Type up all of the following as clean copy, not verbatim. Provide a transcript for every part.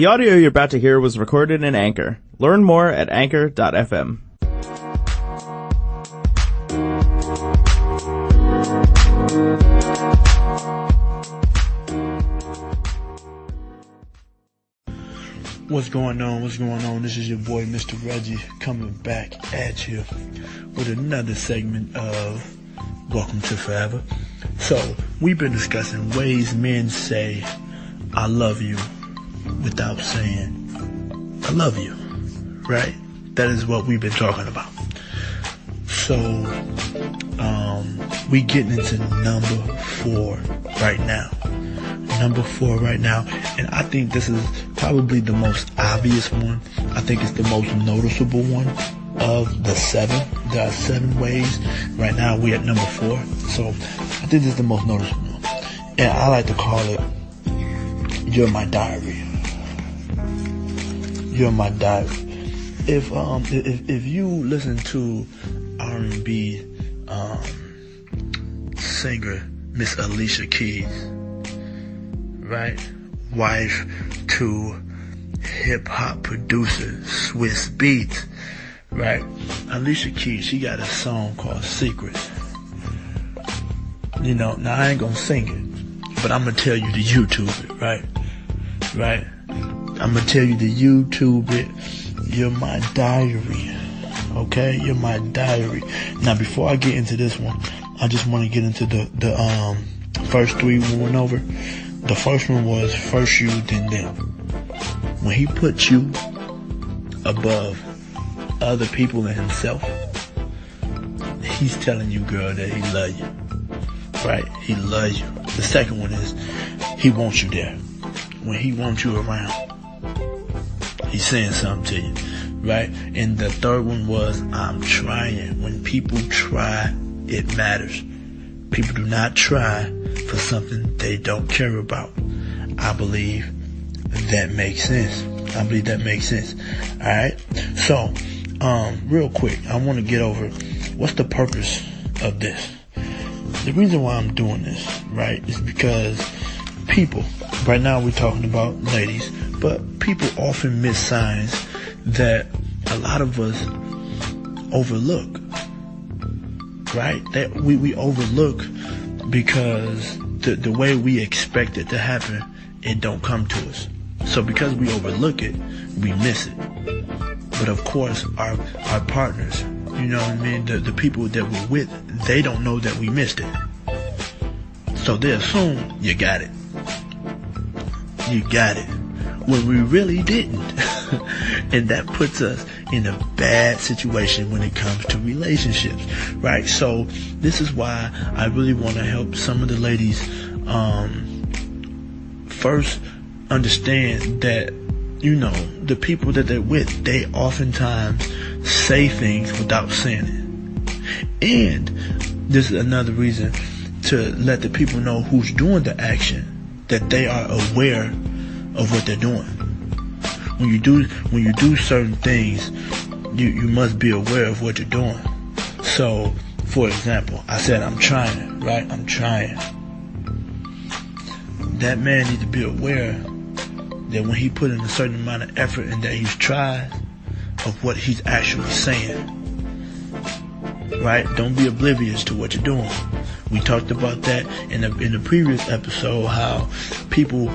The audio you're about to hear was recorded in Anchor. Learn more at anchor.fm. What's going on? What's going on? This is your boy, Mr. Reggie, coming back at you with another segment of Welcome to Forever. So, we've been discussing ways men say, I love you, without saying, I love you, right? That is what we've been talking about. So, we getting into number 4 right now. And I think this is probably the most obvious one. I think it's the most noticeable one of the 7. There are 7 ways. Right now we're at number 4. So I think this is the most noticeable one. And I like to call it, you're my diary. You're my diary. If you listen to R&B singer Miss Alicia Keys, right? Wife to hip-hop producer Swiss Beats, right? Alicia Keys, she got a song called Secrets. You know, now I ain't gonna sing it, but I'm gonna tell you to YouTube it, right? I'm gonna tell you to YouTube it. You're my diary, okay? You're my diary. Now, before I get into this one, I just want to get into the first 3 we went over. The first one was first you, then them. When he put you above other people and himself, he's telling you, girl, that he love you. Right? He loves you. The second one is he wants you there. When he wants you around, he's saying something to you. Right? And the third one was I'm trying. When people try, it matters. People do not try for something they don't care about. I believe that makes sense. Alright? So, real quick, I want to get over what's the purpose of this. The reason why I'm doing this, right, is because people, right now we're talking about ladies, but people often miss signs that a lot of us overlook. Right? That we overlook because the way we expect it to happen, it don't come to us. So because we overlook it, we miss it. But of course, our partners, you know what I mean, the people that we're with, they don't know that we missed it. So they assume you got it. You got it. When we really didn't. And that puts us in a bad situation when it comes to relationships, right? So this is why I really want to help some of the ladies first understand that, you know, the people that they're with, they oftentimes say things without saying it. And this is another reason to let the people know who's doing the action, that they are aware of what they're doing. When you do certain things, you must be aware of what you're doing. So, for example, I said I'm trying, right? I'm trying. That man needs to be aware that when he put in a certain amount of effort and that he's tried, of what he's actually saying. Right? Don't be oblivious to what you're doing. We talked about that in the previous episode, how people,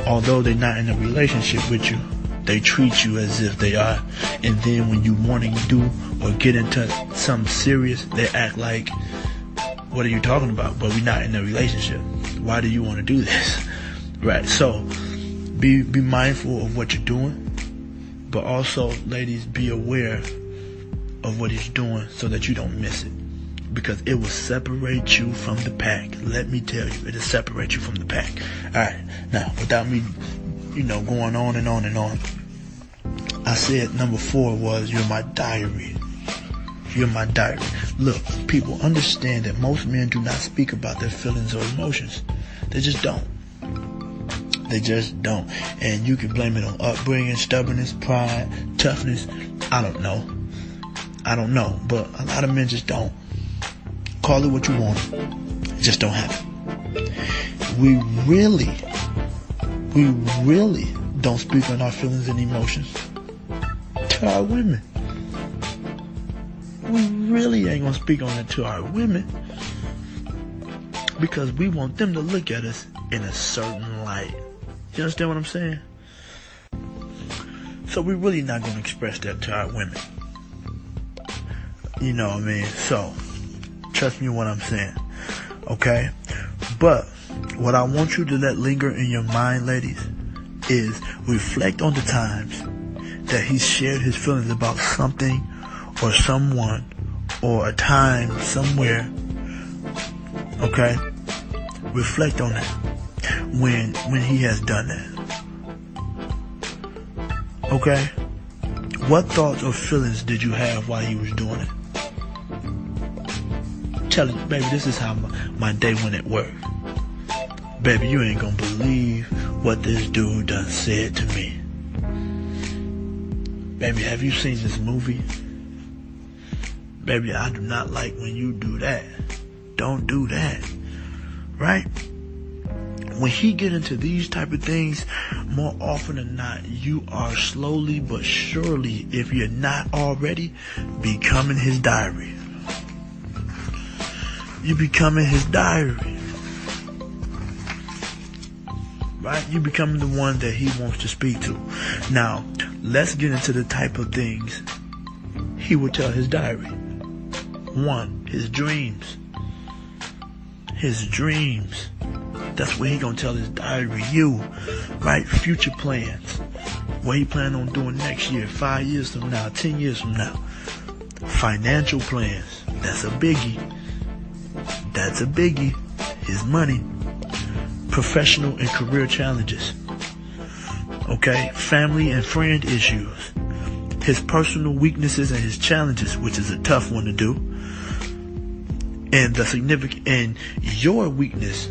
although they're not in a relationship with you, they treat you as if they are. And then when you want to do or get into something serious, they act like, what are you talking about? But we're not in a relationship. Why do you want to do this? Right. So be mindful of what you're doing. But also, ladies, be aware of what he's doing so that you don't miss it. Because it will separate you from the pack. Let me tell you, it'll separate you from the pack. Alright, now, without me, going on and on and on, I said number 4 was, you're my diary. You're my diary. Look, people, understand that most men do not speak about their feelings or emotions. They just don't. They just don't. And you can blame it on upbringing, stubbornness, pride, toughness. I don't know. But a lot of men just don't. Call it what you want. It just don't happen. We really don't speak on our feelings and emotions to our women. We really ain't gonna speak on it to our women because we want them to look at us in a certain light. You understand what I'm saying? So we're really not gonna express that to our women. You know what I mean? So, trust me what I'm saying. Okay? But, what I want you to let linger in your mind, ladies, is reflect on the times that he shared his feelings about something or someone or a time somewhere. Okay? Reflect on that when he has done that. Okay? What thoughts or feelings did you have while he was doing it? Tell him, baby, this is how my day went at work. Baby, you ain't gonna believe what this dude done said to me. Baby, have you seen this movie? Baby, I do not like when you do that. Don't do that. Right? When he get into these type of things, more often than not, you are slowly but surely, if you're not already, becoming his diary. You're becoming his diary. Right? You're becoming the one that he wants to speak to. Now, let's get into the type of things he would tell his diary. 1, his dreams. His dreams. That's where he gonna tell his diary. You, right? Future plans. What he plan on doing next year, 5 years from now, 10 years from now. Financial plans. That's a biggie. That's a biggie. His money. Professional and career challenges. Okay? Family and friend issues. His personal weaknesses and his challenges, which is a tough one to do. And the significant, and your weakness,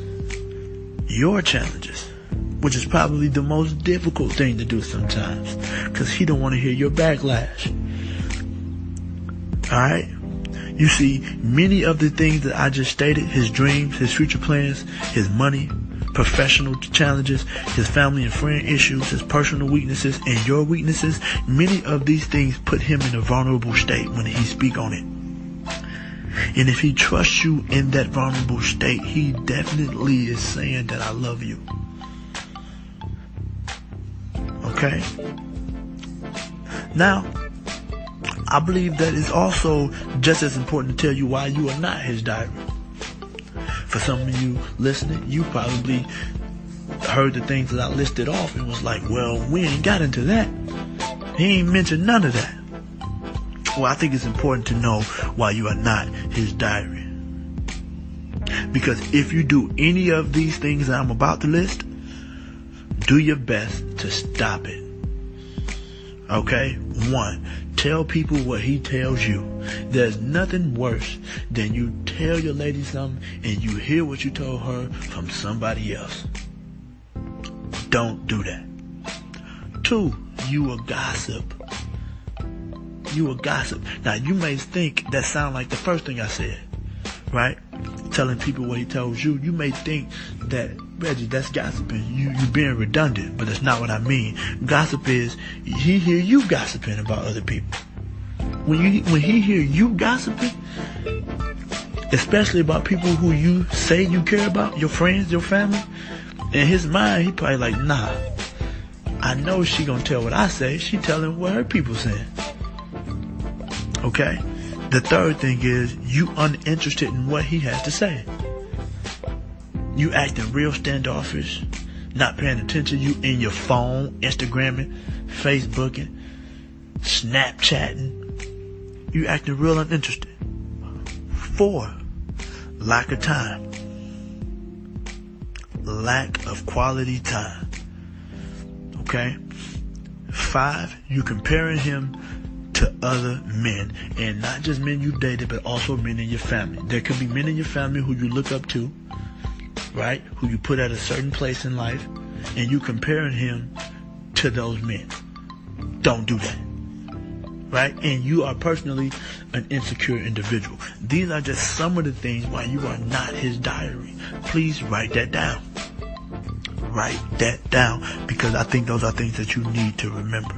your challenges, which is probably the most difficult thing to do sometimes, because he don't want to hear your backlash. Alright? You see, many of the things that I just stated, his dreams, his future plans, his money, professional challenges, his family and friend issues, his personal weaknesses, and your weaknesses, many of these things put him in a vulnerable state when he speak on it. And if he trusts you in that vulnerable state, he definitely is saying that I love you. Okay? Now, I believe that it's also just as important to tell you why you are not his diary. For some of you listening, you probably heard the things that I listed off and was like, well, we ain't got into that. He ain't mentioned none of that. Well, I think it's important to know why you are not his diary. Because if you do any of these things that I'm about to list, do your best to stop it. Okay? 1, tell people what he tells you. There's nothing worse than you tell your lady something and you hear what you told her from somebody else. Don't do that. 2, you a gossip. You a gossip. Now, you may think that sound like the first thing I said, right? Telling people what he tells you. You may think that, Reggie, that's gossiping. You being redundant, but that's not what I mean. Gossip is, he hear you gossiping about other people. When he hear you gossiping, especially about people who you say you care about, your friends, your family, in his mind, he probably like, nah, I know she gonna tell what I say. She telling what her people saying. Okay? The third thing is you uninterested in what he has to say. You acting real standoffish, not paying attention. You in your phone, Instagramming, Facebooking, Snapchatting. You acting real uninterested. 4, lack of time. Lack of quality time. Okay? 5, you comparing him to other men, and not just men you've dated, but also men in your family. There could be men in your family who you look up to, right? Who you put at a certain place in life, and you comparing him to those men. Don't do that, right? And you are personally an insecure individual. These are just some of the things why you are not his diary. Please write that down. write that down, because I think those are things that you need to remember.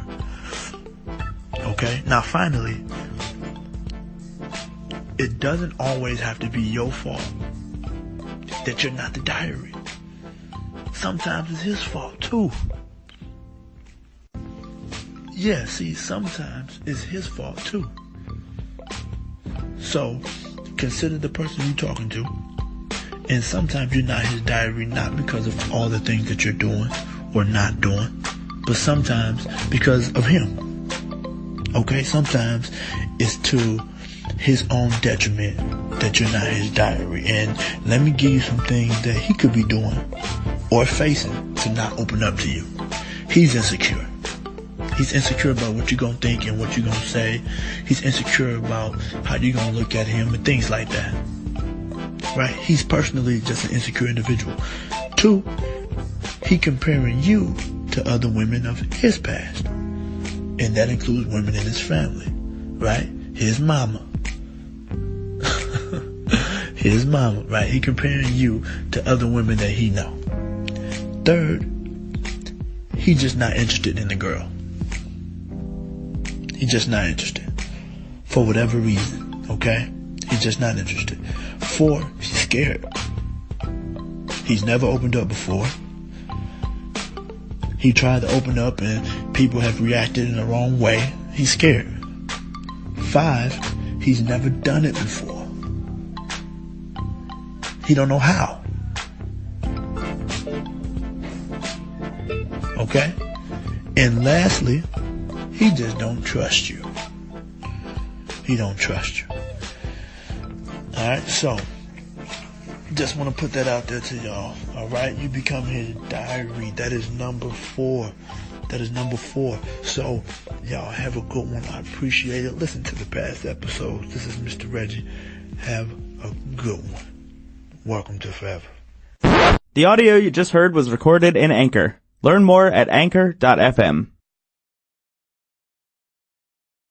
Okay? Now finally, it doesn't always have to be your fault that you're not the diary. Sometimes it's his fault too. Yeah, see, sometimes it's his fault too. So, consider the person you're talking to. And sometimes you're not his diary, not because of all the things that you're doing or not doing, but sometimes because of him. Okay? Sometimes it's to his own detriment that you're not his diary. And let me give you some things that he could be doing or facing to not open up to you. He's insecure. He's insecure about what you're going to think and what you're going to say. He's insecure about how you're going to look at him and things like that. Right? He's personally just an insecure individual. 2, he comparing you to other women of his past. And that includes women in his family. Right? His mama. His mama, right? He comparing you to other women that he know. 3rd, he just not interested in the girl. He's just not interested. For whatever reason, okay? He's just not interested. 4, he's scared. He's never opened up before. He tried to open up and people have reacted in the wrong way. He's scared. 5, he's never done it before. He don't know how. Okay? And lastly, he just don't trust you. He don't trust you. Alright, so just want to put that out there to y'all. Alright, you become his diary. That is number 4. That is number 4. So y'all have a good one. I appreciate it. Listen to the past episodes. This is Mr. Reggie. Have a good one. Welcome to Forever. The audio you just heard was recorded in Anchor. Learn more at anchor.fm.